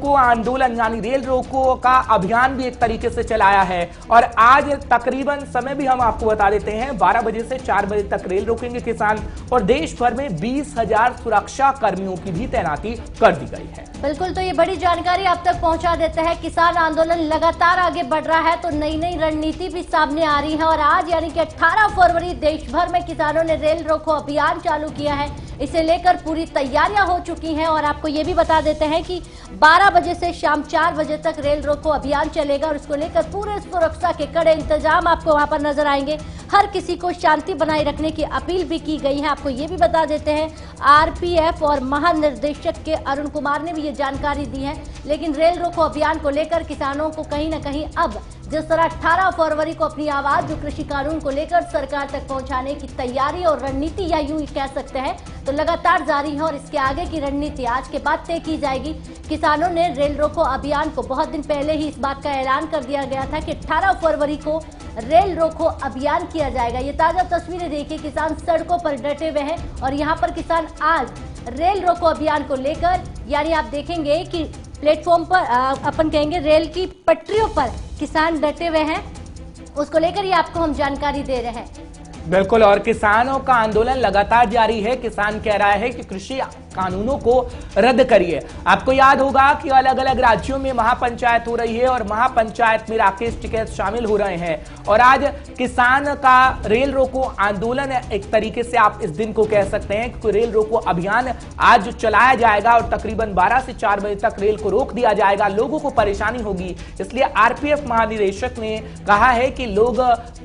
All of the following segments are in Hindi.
रोको आंदोलन यानी रेल रोको का अभियान भी एक तरीके से चलाया है। और आज तकरीबन समय भी हम आपको बता देते हैं, 12 बजे से 4 बजे तक रेल रोकेंगे किसान और देश भर में 20,000 सुरक्षा कर्मियों की भी तैनाती कर दी गई है। बिल्कुल, तो ये बड़ी जानकारी आप तक पहुंचा देते हैं। किसान आंदोलन लगातार आगे बढ़ रहा है तो नई नई रणनीति भी सामने आ रही है और आज यानी कि 18 फरवरी देश भर में किसानों ने रेल रोको अभियान चालू किया है। इसे लेकर पूरी तैयारियां हो चुकी हैं और आपको ये भी बता देते हैं कि 12 बजे से शाम 4 बजे तक रेल रोको अभियान चलेगा और इसको लेकर पूरे सुरक्षा के कड़े इंतजाम आपको वहां पर नजर आएंगे। हर किसी को शांति बनाए रखने की अपील भी की गई है। आपको ये भी बता देते हैं आरपीएफ और महानिदेशक के अरुण कुमार ने भी ये जानकारी दी है। लेकिन रेल रोको अभियान को लेकर किसानों को कहीं ना कहीं अब जिस तरह 18 फरवरी को अपनी आवाज जो कृषि कानून को लेकर सरकार तक पहुंचाने की तैयारी और रणनीति या यूं कह सकते हैं तो लगातार जारी है और इसके आगे की रणनीति आज के बाद तय की जाएगी। किसानों ने रेल रोको अभियान को बहुत दिन पहले ही इस बात का ऐलान कर दिया गया था कि 18 फरवरी को रेल रोको अभियान किया जाएगा। ये ताजा तस्वीरें देखिए, किसान सड़कों पर डटे हुए हैं और यहाँ पर किसान आज रेल रोको अभियान को लेकर यानी आप देखेंगे कि प्लेटफॉर्म पर अपन कहेंगे रेल की पटरियों पर किसान डटे हुए हैं, उसको लेकर ये आपको हम जानकारी दे रहे हैं। बिल्कुल, और किसानों का आंदोलन लगातार जारी है। किसान कह रहा है कि कृषि कानूनों को रद्द करिए। आपको याद होगा कि अलग अलग राज्यों में महापंचायत हो रही है और महापंचायत में राकेश टिकैत शामिल हो रहे हैं और आज किसान का रेल रोको आंदोलन एक तरीके से आप इस दिन को कह सकते हैं कि रेल रोको अभियान आज चलाया जाएगा और तकरीबन 12 से 4 बजे तक रेल को रोक दिया जाएगा। लोगों को परेशानी होगी, इसलिए आरपीएफ महानिदेशक ने कहा है कि लोग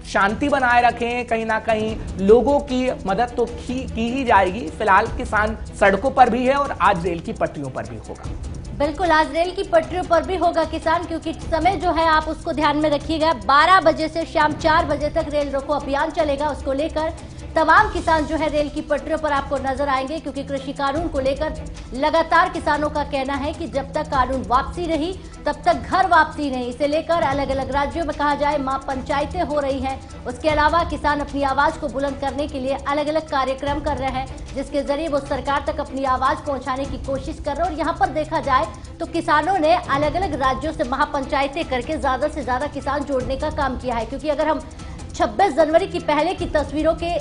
शांति बनाए रखें, कहीं ना कहीं लोगों की मदद तो की ही जाएगी। फिलहाल किसान सड़कों पर भी है और आज रेल की पटरियों पर भी होगा। बिल्कुल, आज रेल की पटरियों पर भी होगा किसान, क्योंकि समय जो है आप उसको ध्यान में रखिएगा। 12 बजे से शाम 4 बजे तक रेल रोको अभियान चलेगा। उसको लेकर तमाम किसान जो है रेल की पटरियों पर आपको नजर आएंगे, क्योंकि कृषि कानून को लेकर लगातार किसानों का कहना है कि जब तक कानून वापसी रही तब तक घर वापसी नहीं। इसे लेकर अलग अलग राज्यों में कहा जाए महापंचायतें हो रही हैं। उसके अलावा किसान अपनी आवाज को बुलंद करने के लिए अलग अलग कार्यक्रम कर रहे हैं, जिसके जरिए वो सरकार तक अपनी आवाज पहुंचाने की कोशिश कर रहे हैं। और यहाँ पर देखा जाए तो किसानों ने अलग अलग राज्यों से महापंचायतें करके ज्यादा से ज्यादा किसान जोड़ने का काम किया है। क्योंकि अगर हम 26 जनवरी की पहले की तस्वीरों के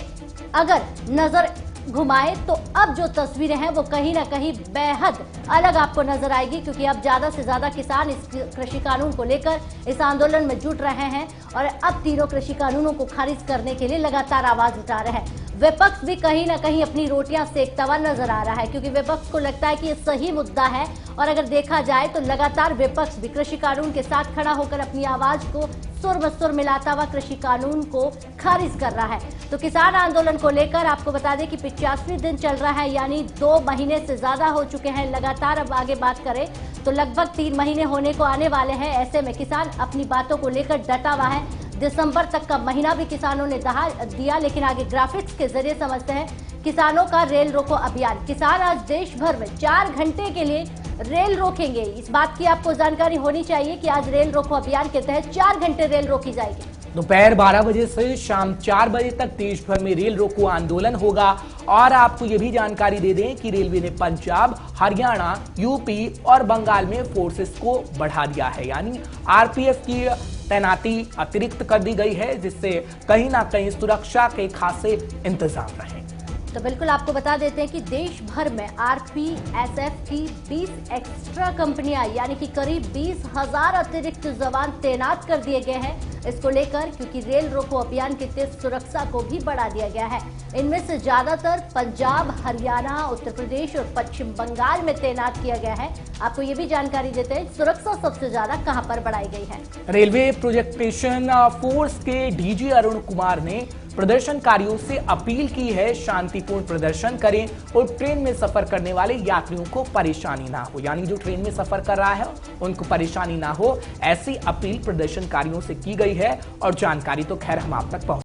अगर नजर घुमाए तो अब जो तस्वीरें हैं वो कहीं ना कहीं बेहद अलग आपको नजर आएगी, क्योंकि अब ज्यादा से ज्यादा किसान इस कृषि कानून को लेकर इस आंदोलन में जुट रहे हैं और अब तीनों कृषि कानूनों को खारिज करने के लिए लगातार आवाज उठा रहे हैं। विपक्ष भी कहीं ना कहीं अपनी रोटियां सेकता हुआ नजर आ रहा है, क्योंकि विपक्ष को लगता है कि ये सही मुद्दा है और अगर देखा जाए तो लगातार विपक्ष भी कृषि कानून के साथ खड़ा होकर अपनी आवाज को सुर में सुर मिलाता हुआ कृषि कानून को खारिज कर रहा है। तो किसान आंदोलन को लेकर आपको बता दें कि 85वें दिन चल रहा है, यानी 2 महीने से ज्यादा हो चुके हैं लगातार। अब आगे बात करें तो लगभग 3 महीने होने को आने वाले हैं। ऐसे में किसान अपनी बातों को लेकर डटा हुआ है। दिसंबर तक का महीना भी किसानों ने दिया, लेकिन आगे ग्राफिक्स के जरिए समझते हैं किसानों का रेल रोको अभियान। किसान आज देश भर में 4 घंटे के लिए रेल रोकेंगे। इस बात की आपको जानकारी होनी चाहिए कि आज रेल रोको अभियान के तहत 4 घंटे रेल रोकी जाएगी। दोपहर 12 बजे से शाम 4 बजे तक देश भर में रेल रोको आंदोलन होगा। और आपको यह भी जानकारी दे दें कि रेलवे ने पंजाब, हरियाणा, यूपी और बंगाल में फोर्सेस को बढ़ा दिया है, यानी आरपीएफ की तैनाती अतिरिक्त कर दी गई है, जिससे कहीं ना कहीं सुरक्षा के खासे इंतजाम रहे। तो बिल्कुल आपको बता देते हैं कि देश भर में आरपीएफ की 20 एक्स्ट्रा कंपनियां यानी कि करीब 20,000 अतिरिक्त जवान तैनात कर दिए गए हैं इसको लेकर, क्योंकि रेल रोको अभियान की तेज सुरक्षा को भी बढ़ा दिया गया है। इनमें से ज्यादातर पंजाब, हरियाणा, उत्तर प्रदेश और पश्चिम बंगाल में तैनात किया गया है। आपको ये भी जानकारी देते हैं सुरक्षा सबसे ज्यादा कहां पर बढ़ाई गई है। रेलवे प्रोजेक्टेशन फोर्स के डीजी अरुण कुमार ने प्रदर्शनकारियों से अपील की है शांतिपूर्ण प्रदर्शन करें और ट्रेन में सफर करने वाले यात्रियों को परेशानी ना हो, यानी जो ट्रेन में सफर कर रहा है उनको परेशानी ना हो, ऐसी अपील प्रदर्शनकारियों से की गई है। और जानकारी तो खैर हम आप तक पहुंचा